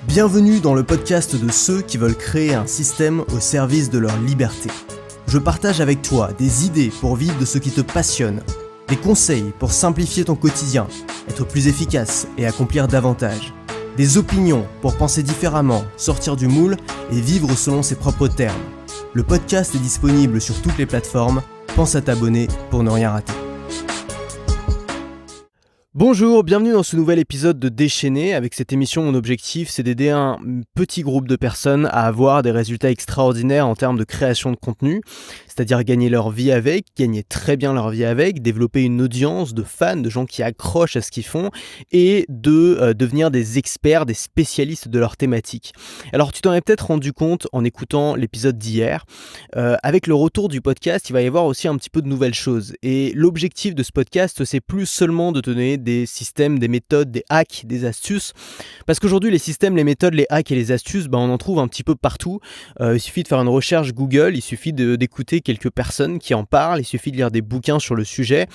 Bienvenue dans le podcast de ceux qui veulent créer un système au service de leur liberté. Je partage avec toi des idées pour vivre de ce qui te passionne, des conseils pour simplifier ton quotidien, être plus efficace et accomplir davantage, des opinions pour penser différemment, sortir du moule et vivre selon ses propres termes. Le podcast est disponible sur toutes les plateformes, pense à t'abonner pour ne rien rater. Bonjour, bienvenue dans ce nouvel épisode de Déchaîné. Avec cette émission, mon objectif, c'est d'aider un petit groupe de personnes à avoir des résultats extraordinaires en termes de création de contenu, c'est-à-dire gagner leur vie avec, gagner très bien leur vie avec, développer une audience de fans, de gens qui accrochent à ce qu'ils font et de devenir des experts, des spécialistes de leur thématique. Alors, tu t'en es peut-être rendu compte en écoutant l'épisode d'hier. Avec le retour du podcast, il va y avoir aussi un petit peu de nouvelles choses. Et l'objectif de ce podcast, c'est plus seulement de te donner des systèmes, des méthodes, des hacks, des astuces. Parce qu'aujourd'hui, les systèmes, les méthodes, les hacks et les astuces, on en trouve un petit peu partout. Il suffit de faire une recherche Google, il suffit d'écouter quelques personnes qui en parlent, il suffit de lire des bouquins sur le sujet.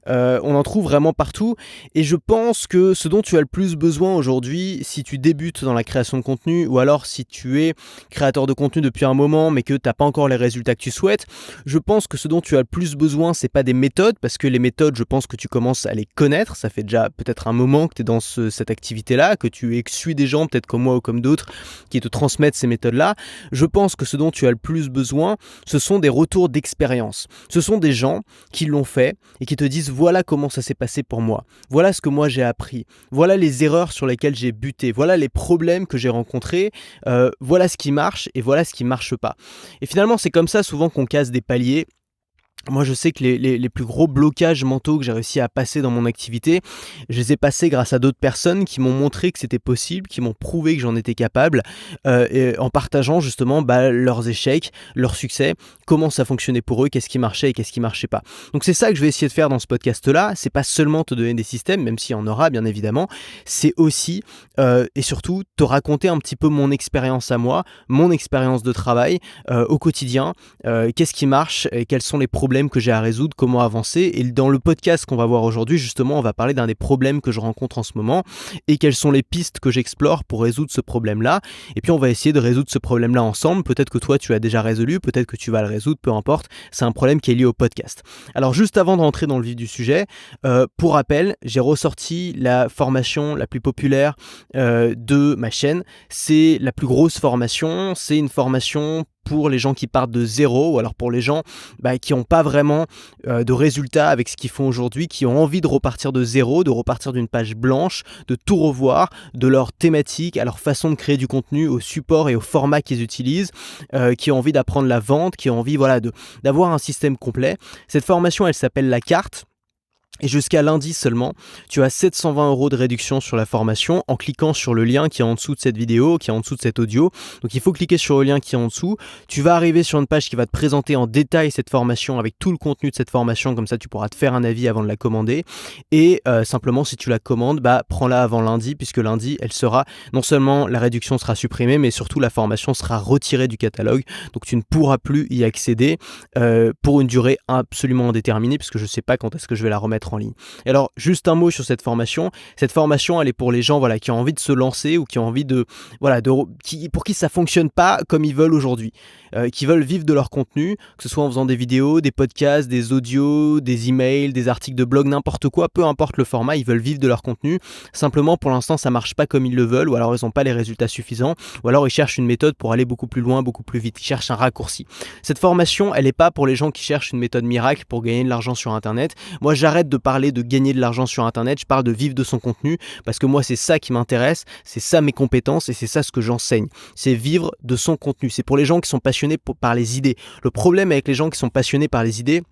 On en trouve vraiment partout. Et je pense que ce dont tu as le plus besoin aujourd'hui, si tu débutes dans la création de contenu, ou alors si tu es créateur de contenu depuis un moment, mais que tu n'as pas encore les résultats que tu souhaites, je pense que ce dont tu as le plus besoin, c'est pas des méthodes, parce que les méthodes, je pense que tu commences à les connaître. Ça fait déjà peut-être un moment que tu es dans cette activité-là, que tu suis des gens, peut-être comme moi ou comme d'autres, qui te transmettent ces méthodes-là. Je pense que ce dont tu as le plus besoin, ce sont des retours d'expérience. Ce sont des gens qui l'ont fait et qui te disent « Voilà comment ça s'est passé pour moi. Voilà ce que moi j'ai appris. Voilà les erreurs sur lesquelles j'ai buté. Voilà les problèmes que j'ai rencontrés. Voilà ce qui marche et voilà ce qui ne marche pas. » Et finalement, c'est comme ça souvent qu'on casse des paliers. Moi, je sais que les plus gros blocages mentaux que j'ai réussi à passer dans mon activité, je les ai passés grâce à d'autres personnes qui m'ont montré que c'était possible, qui m'ont prouvé que j'en étais capable, et en partageant justement leurs échecs, leurs succès, comment ça fonctionnait pour eux, qu'est-ce qui marchait et qu'est-ce qui marchait pas. Donc c'est ça que je vais essayer de faire dans ce podcast-là. C'est pas seulement te donner des systèmes, même s'il y en aura bien évidemment, c'est aussi et surtout te raconter un petit peu mon expérience à moi, mon expérience de travail au quotidien, qu'est-ce qui marche et quels sont les problèmes que j'ai à résoudre, comment avancer. Et dans le podcast qu'on va voir aujourd'hui, justement, on va parler d'un des problèmes que je rencontre en ce moment et quelles sont les pistes que j'explore pour résoudre ce problème-là. Et puis on va essayer de résoudre ce problème-là ensemble. Peut-être que toi tu as déjà résolu, peut-être que tu vas le résoudre, peu importe. C'est un problème qui est lié au podcast. Alors juste avant de rentrer dans le vif du sujet, pour rappel, j'ai ressorti la formation la plus populaire de ma chaîne. C'est la plus grosse formation, c'est une formation pour les gens qui partent de zéro, ou alors pour les gens qui n'ont pas vraiment de résultats avec ce qu'ils font aujourd'hui, qui ont envie de repartir de zéro, de repartir d'une page blanche, de tout revoir, de leur thématique, à leur façon de créer du contenu, au support et au format qu'ils utilisent, qui ont envie d'apprendre la vente, qui ont envie d'avoir un système complet. Cette formation, elle s'appelle La Carte. Et jusqu'à lundi seulement, tu as 720 € de réduction sur la formation en cliquant sur le lien qui est en dessous de cette vidéo, qui est en dessous de cet audio. Donc il faut cliquer sur le lien qui est en dessous. Tu vas arriver sur une page qui va te présenter en détail cette formation avec tout le contenu de cette formation. Comme ça, tu pourras te faire un avis avant de la commander. Et simplement, si tu la commandes, prends-la avant lundi, puisque lundi, elle sera, non seulement la réduction sera supprimée, mais surtout la formation sera retirée du catalogue. Donc tu ne pourras plus y accéder pour une durée absolument indéterminée, puisque je ne sais pas quand est-ce que je vais la remettre en ligne. Et alors, juste un mot sur cette formation. Cette formation, elle est pour les gens qui ont envie de se lancer ou qui ont envie pour qui ça fonctionne pas comme ils veulent aujourd'hui, qui veulent vivre de leur contenu, que ce soit en faisant des vidéos, des podcasts, des audios, des emails, des articles de blog, n'importe quoi, peu importe le format, ils veulent vivre de leur contenu. Simplement, pour l'instant, ça marche pas comme ils le veulent, ou alors ils n'ont pas les résultats suffisants, ou alors ils cherchent une méthode pour aller beaucoup plus loin, beaucoup plus vite. Ils cherchent un raccourci. Cette formation, elle est pas pour les gens qui cherchent une méthode miracle pour gagner de l'argent sur Internet. Moi, j'arrête de parler de gagner de l'argent sur Internet, je parle de vivre de son contenu, parce que moi, c'est ça qui m'intéresse, c'est ça mes compétences et c'est ça ce que j'enseigne. C'est vivre de son contenu. C'est pour les gens qui sont passionnés par les idées. Le problème avec les gens qui sont passionnés par les idées,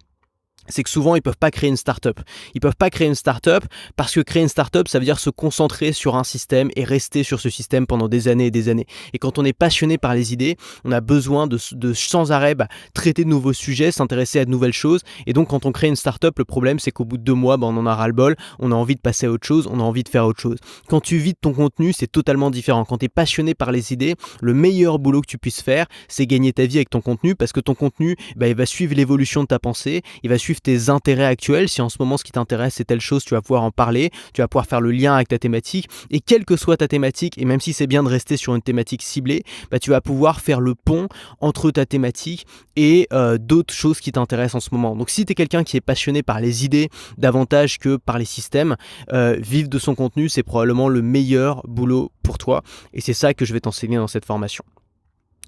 c'est que souvent, ils peuvent pas créer une start-up. Ils peuvent pas créer une start-up parce que créer une start-up, ça veut dire se concentrer sur un système et rester sur ce système pendant des années et des années. Et quand on est passionné par les idées, on a besoin de sans arrêt traiter de nouveaux sujets, s'intéresser à de nouvelles choses. Et donc, quand on crée une start-up, le problème, c'est qu'au bout de 2 mois, on en a ras-le-bol, on a envie de passer à autre chose, on a envie de faire autre chose. Quand tu vis de ton contenu, c'est totalement différent. Quand tu es passionné par les idées, le meilleur boulot que tu puisses faire, c'est gagner ta vie avec ton contenu, parce que ton contenu, il va suivre l'évolution de ta pensée, il va suivre suivre tes intérêts actuels. Si en ce moment ce qui t'intéresse c'est telle chose, tu vas pouvoir en parler, tu vas pouvoir faire le lien avec ta thématique, et quelle que soit ta thématique, et même si c'est bien de rester sur une thématique ciblée, tu vas pouvoir faire le pont entre ta thématique et d'autres choses qui t'intéressent en ce moment. Donc si tu es quelqu'un qui est passionné par les idées davantage que par les systèmes, vivre de son contenu, c'est probablement le meilleur boulot pour toi, et c'est ça que je vais t'enseigner dans cette formation.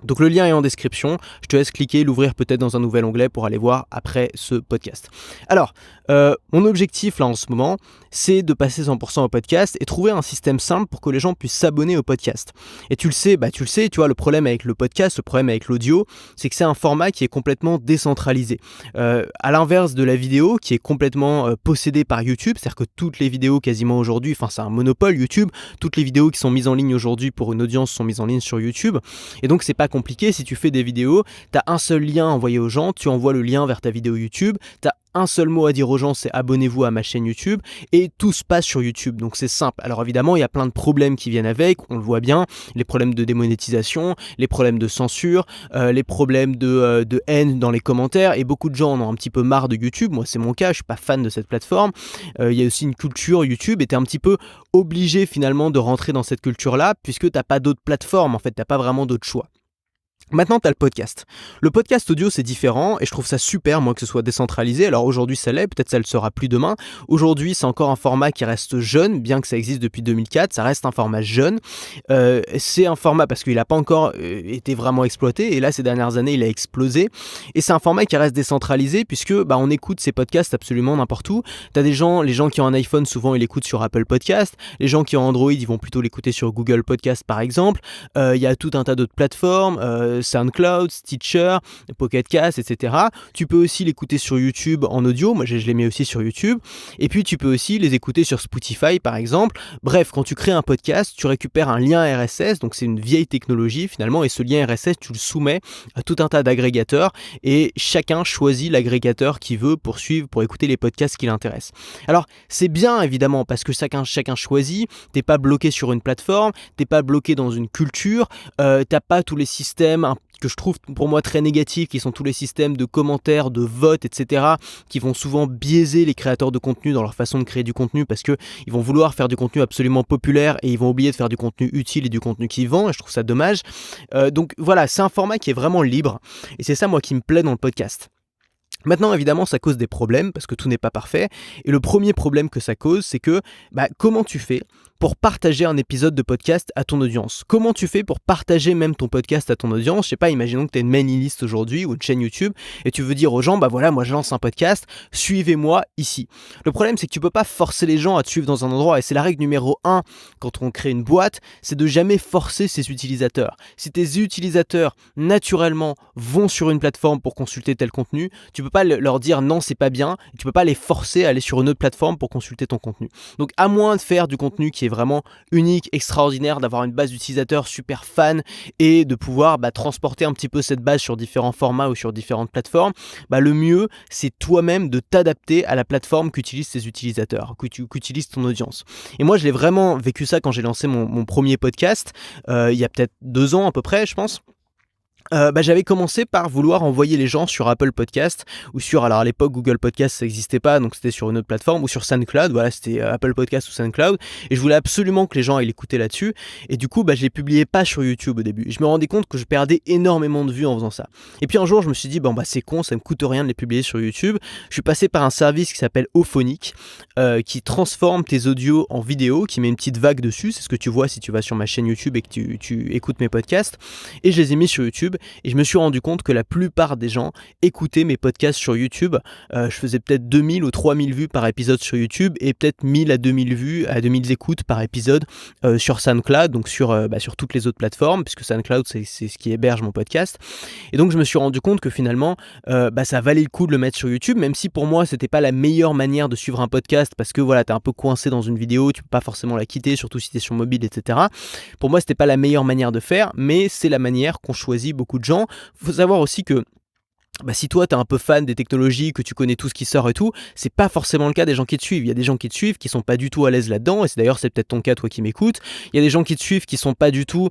Donc le lien est en description, je te laisse cliquer, l'ouvrir peut-être dans un nouvel onglet pour aller voir après ce podcast. Alors, mon objectif là en ce moment, c'est de passer 100% au podcast et trouver un système simple pour que les gens puissent s'abonner au podcast. Et tu le sais, tu vois, le problème avec le podcast, le problème avec l'audio, c'est que c'est un format qui est complètement décentralisé. À l'inverse de la vidéo qui est complètement possédée par YouTube, c'est-à-dire que toutes les vidéos quasiment aujourd'hui, c'est un monopole YouTube, toutes les vidéos qui sont mises en ligne aujourd'hui pour une audience sont mises en ligne sur YouTube. Et donc c'est pas compliqué, si tu fais des vidéos, tu as un seul lien à envoyer aux gens, tu envoies le lien vers ta vidéo YouTube, tu as un seul mot à dire aux gens, c'est abonnez-vous à ma chaîne YouTube, et tout se passe sur YouTube, donc c'est simple. Alors évidemment, il y a plein de problèmes qui viennent avec, on le voit bien, les problèmes de démonétisation, les problèmes de censure, les problèmes de haine dans les commentaires, et beaucoup de gens en ont un petit peu marre de YouTube, moi c'est mon cas, je suis pas fan de cette plateforme. Il y a aussi une culture YouTube, et tu es un petit peu obligé finalement de rentrer dans cette culture-là, puisque tu n'as pas d'autres plateformes, en fait, tu n'as pas vraiment d'autres choix. Maintenant, tu as le podcast. Le podcast audio, c'est différent et je trouve ça super, moi, que ce soit décentralisé. Alors aujourd'hui, ça l'est, peut-être ça le sera plus demain. Aujourd'hui, c'est encore un format qui reste jeune, bien que ça existe depuis 2004, ça reste un format jeune. C'est un format parce qu'il n'a pas encore été vraiment exploité et là, ces dernières années, il a explosé. Et c'est un format qui reste décentralisé puisque on écoute ces podcasts absolument n'importe où. Tu as les gens qui ont un iPhone, souvent, ils l'écoutent sur Apple Podcast. Les gens qui ont Android, ils vont plutôt l'écouter sur Google Podcast, par exemple. Il y a tout un tas d'autres plateformes. SoundCloud, Stitcher, Pocket Cast, etc. Tu peux aussi l'écouter sur YouTube en audio, moi je les mets aussi sur YouTube, et puis tu peux aussi les écouter sur Spotify par exemple. Bref, quand tu crées un podcast, tu récupères un lien RSS, donc c'est une vieille technologie finalement, et ce lien RSS, tu le soumets à tout un tas d'agrégateurs, et chacun choisit l'agrégateur qu'il veut pour suivre, pour écouter les podcasts qui l'intéressent. Alors c'est bien évidemment, parce que chacun choisit, t'es pas bloqué sur une plateforme, t'es pas bloqué dans une culture, t'as pas tous les systèmes que je trouve pour moi très négatifs, qui sont tous les systèmes de commentaires, de votes, etc., qui vont souvent biaiser les créateurs de contenu dans leur façon de créer du contenu, parce qu'ils vont vouloir faire du contenu absolument populaire et ils vont oublier de faire du contenu utile et du contenu qui vend, et je trouve ça dommage. Donc voilà, c'est un format qui est vraiment libre, et c'est ça moi qui me plaît dans le podcast. Maintenant, évidemment, ça cause des problèmes, parce que tout n'est pas parfait, et le premier problème que ça cause, c'est que comment tu fais pour partager un épisode de podcast à ton audience? Comment tu fais pour partager même ton podcast à ton audience? Je sais pas, imaginons que tu as une mailing list aujourd'hui ou une chaîne YouTube et tu veux dire aux gens, voilà, moi je lance un podcast, suivez-moi ici. Le problème, c'est que tu peux pas forcer les gens à te suivre dans un endroit, et c'est la règle numéro 1 quand on crée une boîte, c'est de jamais forcer ses utilisateurs. Si tes utilisateurs naturellement vont sur une plateforme pour consulter tel contenu, tu peux pas leur dire non, c'est pas bien, et tu peux pas les forcer à aller sur une autre plateforme pour consulter ton contenu. Donc à moins de faire du contenu qui est vraiment unique, extraordinaire, d'avoir une base d'utilisateurs super fans et de pouvoir transporter un petit peu cette base sur différents formats ou sur différentes plateformes, le mieux c'est toi-même de t'adapter à la plateforme qu'utilisent tes utilisateurs, qu'utilise ton audience. Et moi je l'ai vraiment vécu ça quand j'ai lancé mon premier podcast, il y a peut-être 2 ans à peu près, je pense. J'avais commencé par vouloir envoyer les gens sur Apple Podcast ou sur, alors à l'époque Google Podcast ça n'existait pas, donc c'était sur une autre plateforme, ou sur SoundCloud, voilà, c'était Apple Podcast ou SoundCloud, et je voulais absolument que les gens aillent l'écouter là-dessus, et du coup je les publiais pas sur YouTube au début. Je me rendais compte que je perdais énormément de vues en faisant ça. Et puis un jour je me suis dit c'est con, ça me coûte rien de les publier sur YouTube. Je suis passé par un service qui s'appelle Auphonic, qui transforme tes audios en vidéo, qui met une petite vague dessus, c'est ce que tu vois si tu vas sur ma chaîne YouTube et que tu écoutes mes podcasts, et je les ai mis sur YouTube. Et je me suis rendu compte que la plupart des gens écoutaient mes podcasts sur YouTube. Je faisais peut-être 2000 ou 3000 vues par épisode sur YouTube et peut-être 1000 à 2000 vues, à 2000 écoutes par épisode sur SoundCloud, donc sur toutes les autres plateformes, puisque SoundCloud c'est ce qui héberge mon podcast. Et donc je me suis rendu compte que finalement ça valait le coup de le mettre sur YouTube, même si pour moi c'était pas la meilleure manière de suivre un podcast, parce que voilà, t'es un peu coincé dans une vidéo, tu peux pas forcément la quitter, surtout si t'es sur mobile, etc. Pour moi c'était pas la meilleure manière de faire, mais c'est la manière qu'ont choisi beaucoup de gens. Il faut savoir aussi que si toi t'es un peu fan des technologies, que tu connais tout ce qui sort et tout, c'est pas forcément le cas des gens qui te suivent. Il y a des gens qui te suivent qui sont pas du tout à l'aise là-dedans, et c'est peut-être ton cas toi qui m'écoutes. Il y a des gens qui te suivent qui sont pas du tout,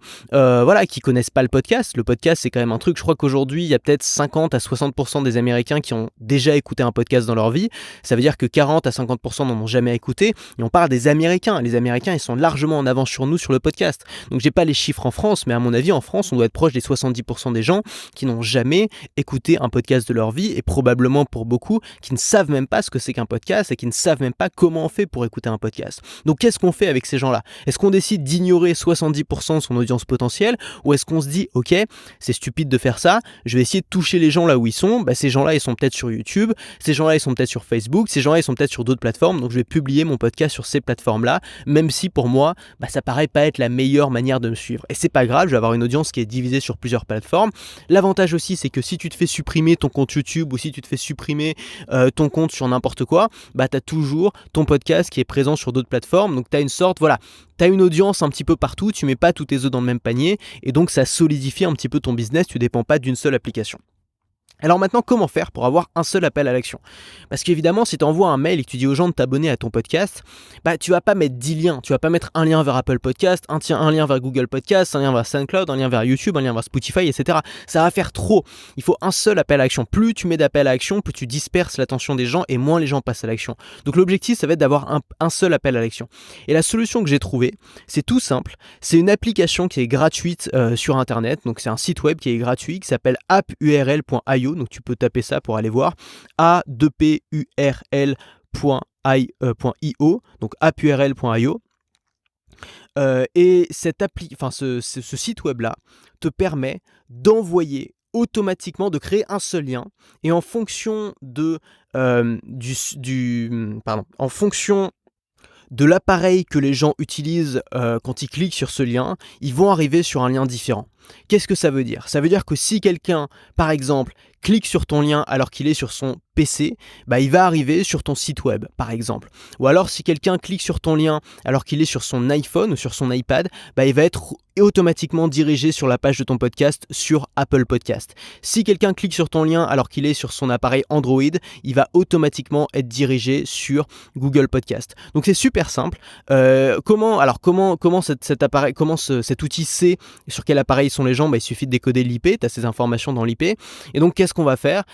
qui connaissent pas le podcast. Le podcast c'est quand même un truc, je crois qu'aujourd'hui il y a peut-être 50 à 60% des Américains qui ont déjà écouté un podcast dans leur vie. Ça veut dire que 40 à 50% n'en ont jamais écouté, et on parle des Américains. Les Américains ils sont largement en avance sur nous sur le podcast. Donc j'ai pas les chiffres en France, mais à mon avis en France on doit être proche des 70% des gens qui n'ont jamais écouté un podcast de leur vie, et probablement pour beaucoup qui ne savent même pas ce que c'est qu'un podcast et qui ne savent même pas comment on fait pour écouter un podcast. Donc qu'est-ce qu'on fait avec ces gens-là? Est-ce qu'on décide d'ignorer 70% de son audience potentielle, ou est-ce qu'on se dit ok, c'est stupide de faire ça, je vais essayer de toucher les gens là où ils sont? Ces gens-là ils sont peut-être sur YouTube, ces gens-là ils sont peut-être sur Facebook, ces gens-là ils sont peut-être sur d'autres plateformes, donc je vais publier mon podcast sur ces plateformes-là, même si pour moi ça paraît pas être la meilleure manière de me suivre. Et c'est pas grave, je vais avoir une audience qui est divisée sur plusieurs plateformes. L'avantage aussi c'est que si tu te fais supprimer ton compte YouTube, ou si tu te fais supprimer ton compte sur n'importe quoi, tu as toujours ton podcast qui est présent sur d'autres plateformes. Donc tu as une sorte, tu as une audience un petit peu partout, tu mets pas tous tes œufs dans le même panier, et donc ça solidifie un petit peu ton business, tu dépends pas d'une seule application. Alors maintenant, comment faire pour avoir un seul appel à l'action? Parce qu'évidemment, si tu envoies un mail et que tu dis aux gens de t'abonner à ton podcast, tu vas pas mettre 10 liens. Tu vas pas mettre un lien vers Apple Podcast, un lien vers Google Podcast, un lien vers SoundCloud, un lien vers YouTube, un lien vers Spotify, etc. Ça va faire trop. Il faut un seul appel à l'action. Plus tu mets d'appels à l'action, plus tu disperses l'attention des gens et moins les gens passent à l'action. Donc l'objectif, ça va être d'avoir un seul appel à l'action. Et la solution que j'ai trouvée, c'est tout simple. C'est une application qui est gratuite sur Internet. Donc c'est un site web qui est gratuit qui s'appelle appurl.io. Donc tu peux taper ça pour aller voir a2purl.io, donc appurl.io. Et ce site web là te permet d'envoyer automatiquement, de créer un seul lien, et en fonction de en fonction de l'appareil que les gens utilisent quand ils cliquent sur ce lien, ils vont arriver sur un lien différent. Qu'est-ce que ça veut dire? Ça veut dire que si quelqu'un, par exemple, clique sur ton lien alors qu'il est sur son PC, il va arriver sur ton site web, par exemple. Ou alors, si quelqu'un clique sur ton lien alors qu'il est sur son iPhone ou sur son iPad, il va être automatiquement dirigé sur la page de ton podcast sur Apple Podcast. Si quelqu'un clique sur ton lien alors qu'il est sur son appareil Android, il va automatiquement être dirigé sur Google Podcast. Donc c'est super simple. Comment cet outil sait sur quel appareil sont les gens? Il suffit de décoder l'IP, tu as ces informations dans l'IP. Et donc qu'est-ce qu'on va faire?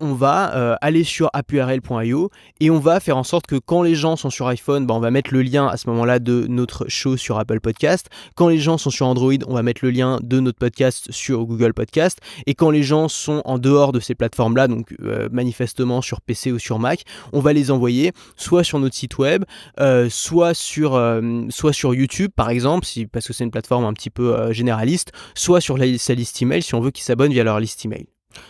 On va aller sur appurl.io et on va faire en sorte que quand les gens sont sur iPhone, on va mettre le lien à ce moment-là de notre show sur Apple Podcast. Quand les gens sont sur Android, on va mettre le lien de notre podcast sur Google Podcast. Et quand les gens sont en dehors de ces plateformes-là, donc manifestement sur PC ou sur Mac, on va les envoyer soit sur notre site web, soit sur YouTube par exemple, parce que c'est une plateforme un petit peu généraliste, soit sur sa liste email si on veut qu'ils s'abonnent via leur liste email.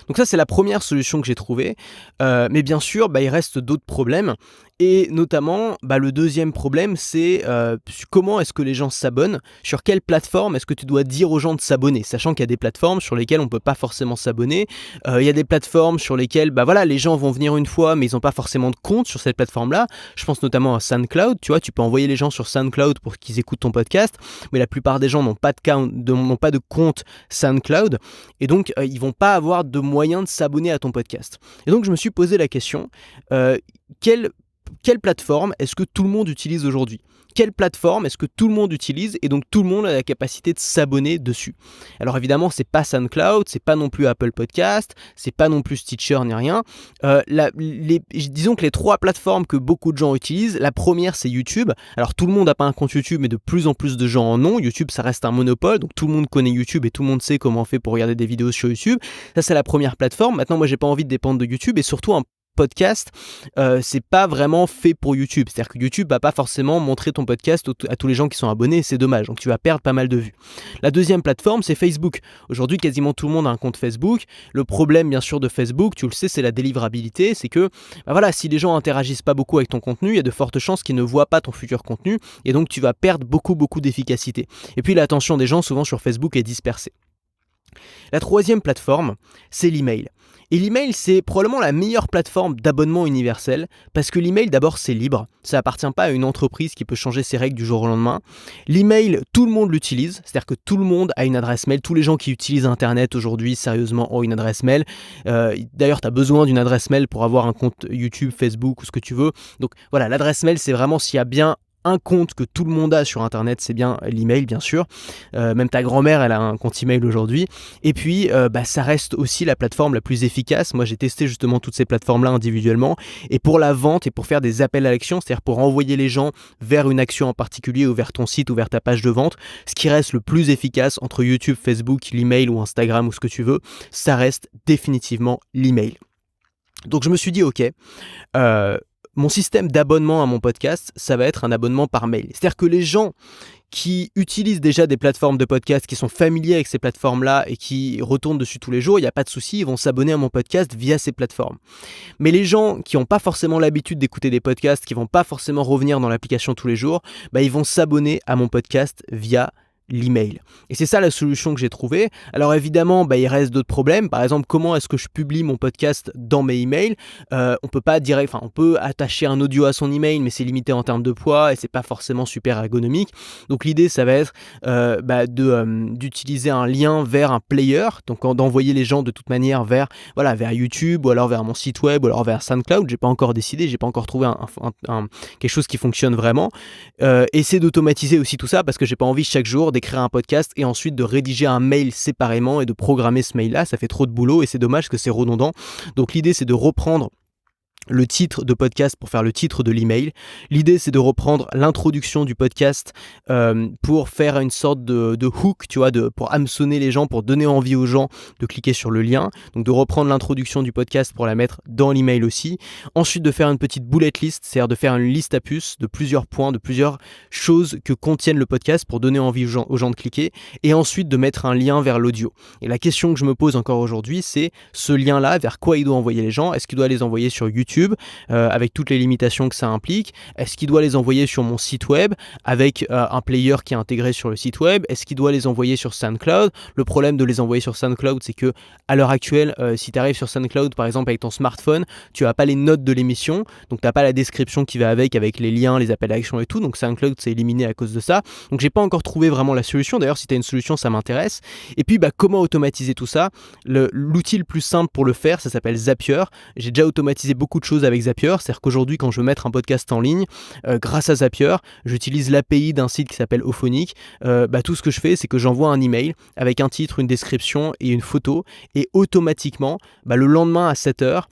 Donc ça c'est la première solution que j'ai trouvée, mais bien sûr il reste d'autres problèmes, et notamment le deuxième problème c'est comment est-ce que les gens s'abonnent, sur quelle plateforme est-ce que tu dois dire aux gens de s'abonner, sachant qu'il y a des plateformes sur lesquelles on ne peut pas forcément s'abonner, il y a des plateformes sur lesquelles les gens vont venir une fois mais ils n'ont pas forcément de compte sur cette plateforme là. Je pense notamment à SoundCloud, tu vois, tu peux envoyer les gens sur SoundCloud pour qu'ils écoutent ton podcast, mais la plupart des gens n'ont pas de compte SoundCloud, et donc ils vont pas avoir de moyen de s'abonner à ton podcast. Et donc je me suis posé la question, quelle plateforme est-ce que tout le monde utilise aujourd'hui? Quelle plateforme est-ce que tout le monde utilise et donc tout le monde a la capacité de s'abonner dessus? Alors évidemment, c'est pas SoundCloud, c'est pas non plus Apple Podcast, c'est pas non plus Stitcher ni rien. Disons que les trois plateformes que beaucoup de gens utilisent, la première c'est YouTube. Alors tout le monde n'a pas un compte YouTube, mais de plus en plus de gens en ont. YouTube, ça reste un monopole, donc tout le monde connaît YouTube et tout le monde sait comment on fait pour regarder des vidéos sur YouTube. Ça c'est la première plateforme. Maintenant, moi j'ai pas envie de dépendre de YouTube, et surtout un podcast, c'est pas vraiment fait pour YouTube. C'est-à-dire que YouTube va pas forcément montrer ton podcast à tous les gens qui sont abonnés, et c'est dommage. Donc tu vas perdre pas mal de vues. La deuxième plateforme, c'est Facebook. Aujourd'hui, quasiment tout le monde a un compte Facebook. Le problème, bien sûr, de Facebook, tu le sais, c'est la délivrabilité. C'est que, si les gens interagissent pas beaucoup avec ton contenu, il y a de fortes chances qu'ils ne voient pas ton futur contenu, et donc tu vas perdre beaucoup d'efficacité. Et puis l'attention des gens, souvent sur Facebook, est dispersée. La troisième plateforme, c'est l'email. Et l'email, c'est probablement la meilleure plateforme d'abonnement universel parce que l'email, d'abord, c'est libre. Ça appartient pas à une entreprise qui peut changer ses règles du jour au lendemain. L'email, tout le monde l'utilise, c'est-à-dire que tout le monde a une adresse mail. Tous les gens qui utilisent Internet aujourd'hui, sérieusement, ont une adresse mail. D'ailleurs, tu as besoin d'une adresse mail pour avoir un compte YouTube, Facebook ou ce que tu veux. Donc voilà, l'adresse mail, c'est vraiment s'il y a bien un compte que tout le monde a sur Internet, c'est bien l'email, bien sûr. Même ta grand-mère, elle a un compte email aujourd'hui. Et puis, ça reste aussi la plateforme la plus efficace. Moi, j'ai testé justement toutes ces plateformes-là individuellement. Et pour la vente et pour faire des appels à l'action, c'est-à-dire pour envoyer les gens vers une action en particulier ou vers ton site ou vers ta page de vente, ce qui reste le plus efficace entre YouTube, Facebook, l'email ou Instagram ou ce que tu veux, ça reste définitivement l'email. Donc, je me suis dit, ok, mon système d'abonnement à mon podcast, ça va être un abonnement par mail. C'est-à-dire que les gens qui utilisent déjà des plateformes de podcast, qui sont familiers avec ces plateformes-là et qui retournent dessus tous les jours, il n'y a pas de souci, ils vont s'abonner à mon podcast via ces plateformes. Mais les gens qui n'ont pas forcément l'habitude d'écouter des podcasts, qui ne vont pas forcément revenir dans l'application tous les jours, ils vont s'abonner à mon podcast via l'email. Et c'est ça la solution que j'ai trouvée. Alors évidemment, il reste d'autres problèmes. Par exemple, comment est-ce que je publie mon podcast dans mes emails ? On peut pas on peut attacher un audio à son email, mais c'est limité en termes de poids et c'est pas forcément super ergonomique. Donc l'idée, ça va être d'utiliser un lien vers un player, donc d'envoyer les gens de toute manière vers YouTube ou alors vers mon site web ou alors vers SoundCloud. J'ai pas encore décidé, j'ai pas encore trouvé quelque chose qui fonctionne vraiment. Essayer d'automatiser aussi tout ça parce que j'ai pas envie chaque jour d'écrire un podcast et ensuite de rédiger un mail séparément et de programmer ce mail-là. Ça fait trop de boulot et c'est dommage que c'est redondant. Donc l'idée, c'est de reprendre le titre de podcast pour faire le titre de l'email. L'idée, c'est de reprendre l'introduction du podcast pour faire une sorte de hook, tu vois, pour hameçonner les gens, pour donner envie aux gens de cliquer sur le lien. Donc de reprendre l'introduction du podcast pour la mettre dans l'email aussi. Ensuite, de faire une petite bullet list, c'est-à-dire de faire une liste à puces de plusieurs points, de plusieurs choses que contiennent le podcast pour donner envie aux gens de cliquer. Et ensuite, de mettre un lien vers l'audio. Et la question que je me pose encore aujourd'hui, c'est ce lien-là, vers quoi il doit envoyer les gens ? Est-ce qu'il doit les envoyer sur YouTube avec toutes les limitations que ça implique? Est-ce qu'il doit les envoyer sur mon site web avec un player qui est intégré sur le site web? Est-ce qu'il doit les envoyer sur SoundCloud? Le problème de les envoyer sur SoundCloud, c'est que à l'heure actuelle, si tu arrives sur SoundCloud par exemple avec ton smartphone, tu n'as pas les notes de l'émission, donc tu n'as pas la description qui va avec les liens, les appels à action et tout, donc SoundCloud c'est éliminé à cause de ça. Donc j'ai pas encore trouvé vraiment la solution. D'ailleurs, si tu as une solution, ça m'intéresse. Et puis comment automatiser tout ça? L'outil le plus simple pour le faire, ça s'appelle Zapier. J'ai déjà automatisé beaucoup de choses avec Zapier, c'est-à-dire qu'aujourd'hui quand je veux mettre un podcast en ligne, grâce à Zapier, j'utilise l'API d'un site qui s'appelle Auphonic. Tout ce que je fais, c'est que j'envoie un email avec un titre, une description et une photo, et automatiquement, le lendemain à 7h,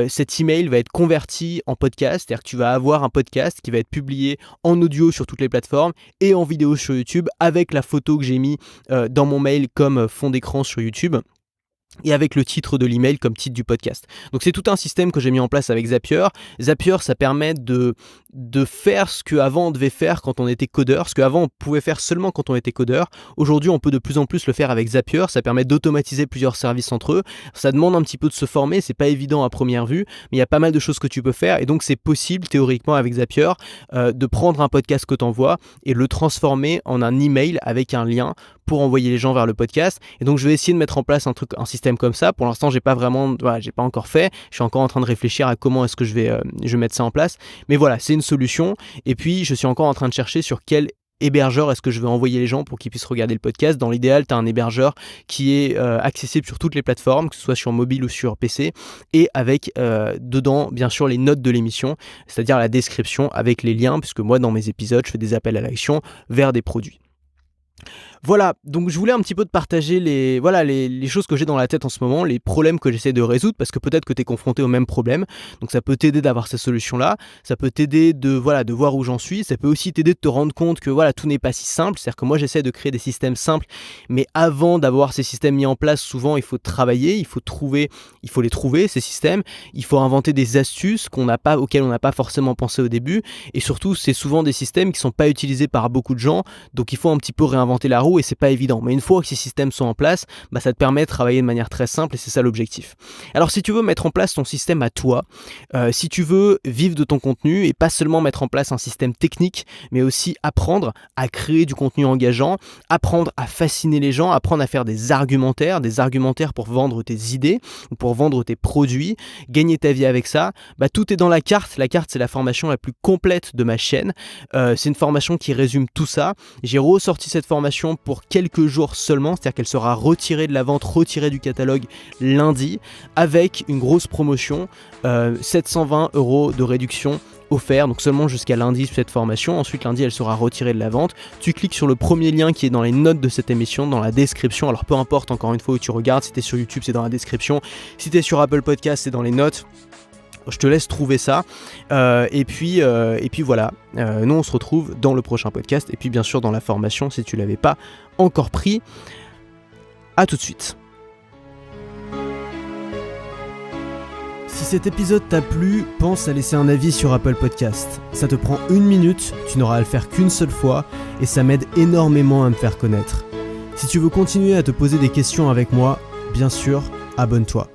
cet email va être converti en podcast, c'est-à-dire que tu vas avoir un podcast qui va être publié en audio sur toutes les plateformes et en vidéo sur YouTube avec la photo que j'ai mis dans mon mail comme fond d'écran sur YouTube, et avec le titre de l'email comme titre du podcast. Donc c'est tout un système que j'ai mis en place avec Zapier. Zapier, ça permet de faire ce qu'avant on devait faire quand on était codeur, ce qu'avant on pouvait faire seulement quand on était codeur. Aujourd'hui, on peut de plus en plus le faire avec Zapier. Ça permet d'automatiser plusieurs services entre eux. Ça demande un petit peu de se former, c'est pas évident à première vue, mais il y a pas mal de choses que tu peux faire, et donc c'est possible théoriquement avec Zapier de prendre un podcast que tu envoies et le transformer en un email avec un lien pour envoyer les gens vers le podcast. Et donc je vais essayer de mettre en place un système comme ça. Pour l'instant, j'ai pas encore fait. Je suis encore en train de réfléchir à comment est-ce que je vais mettre ça en place. Mais voilà, c'est une solution. Et puis je suis encore en train de chercher sur quel hébergeur est-ce que je vais envoyer les gens pour qu'ils puissent regarder le podcast. Dans l'idéal, tu as un hébergeur qui est accessible sur toutes les plateformes, que ce soit sur mobile ou sur PC, et avec dedans, bien sûr, les notes de l'émission, c'est-à-dire la description avec les liens, puisque moi, dans mes épisodes, je fais des appels à l'action vers des produits. Voilà, donc je voulais un petit peu te partager les choses que j'ai dans la tête en ce moment, les problèmes que j'essaie de résoudre, parce que peut-être que tu es confronté au même problème, donc ça peut t'aider d'avoir ces solutions-là, ça peut t'aider de voir où j'en suis, ça peut aussi t'aider de te rendre compte que tout n'est pas si simple, c'est-à-dire que moi j'essaie de créer des systèmes simples, mais avant d'avoir ces systèmes mis en place, souvent il faut travailler, il faut les trouver ces systèmes, il faut inventer des astuces auxquelles on n'a pas forcément pensé au début, et surtout c'est souvent des systèmes qui ne sont pas utilisés par beaucoup de gens, donc il faut un petit peu réinventer réinventer la roue et c'est pas évident. Mais une fois que ces systèmes sont en place, ça te permet de travailler de manière très simple et c'est ça l'objectif. Alors si tu veux mettre en place ton système à toi, si tu veux vivre de ton contenu et pas seulement mettre en place un système technique, mais aussi apprendre à créer du contenu engageant, apprendre à fasciner les gens, apprendre à faire des argumentaires pour vendre tes idées ou pour vendre tes produits, gagner ta vie avec ça, tout est dans la carte. La carte, c'est la formation la plus complète de ma chaîne. C'est une formation qui résume tout ça. J'ai ressorti cette formation pour quelques jours seulement, c'est-à-dire qu'elle sera retirée de la vente, retirée du catalogue lundi, avec une grosse promotion, 720 € de réduction offert, donc seulement jusqu'à lundi cette formation. Ensuite lundi elle sera retirée de la vente. Tu cliques sur le premier lien qui est dans les notes de cette émission, dans la description. Alors peu importe encore une fois où tu regardes, si tu es sur YouTube c'est dans la description, si tu es sur Apple Podcast c'est dans les notes. Je te laisse trouver ça. Et puis voilà. Nous on se retrouve dans le prochain podcast et puis bien sûr dans la formation si tu l'avais pas encore pris. À tout de suite. Si cet épisode t'a plu, pense à laisser un avis sur Apple Podcast. Ça te prend 1 minute, tu n'auras à le faire qu'une seule fois et ça m'aide énormément à me faire connaître. Si tu veux continuer à te poser des questions avec moi, bien sûr, abonne-toi.